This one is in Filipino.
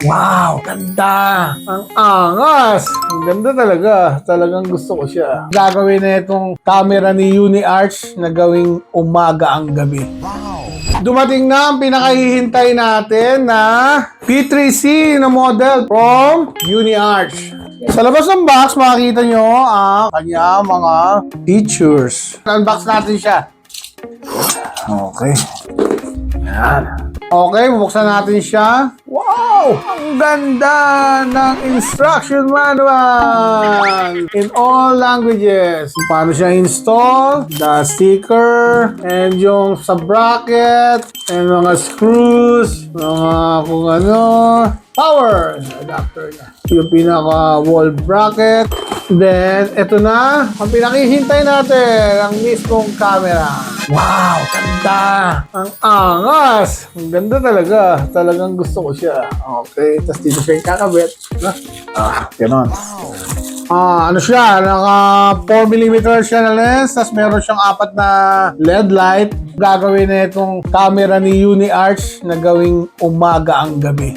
Wow, ganda! Ang angas! Ang ganda talaga. Talagang gusto ko siya. Gagawin na itong camera ni UniArch na gawing umaga ang gabi. Dumating na ang pinakahihintay natin na P3C na model from UniArch. Sa labas ng box, makikita nyo ang kanya mga features. Unbox natin siya. Okay. Yan. Okay, bubuksan natin siya. Wow! Ang ganda ng instruction manual in all languages. Kung paano siya install, the sticker, and yung sa bracket, and mga screws, mga kung ano, power adapter niya. Yung pinaka wall bracket. Then, ito na, ang pinakihintay natin, ang mismong camera. Wow, ganda! Ang angas! Ang ganda talaga. Talagang gusto ko siya. Okay, tapos dito siya yung kakabit. Ganon. Ano siya, naka 4mm siya na lens, tapos meron siyang 4 na LED light. Gagawin na itong camera ni UniArch na gawing umaga ang gabi.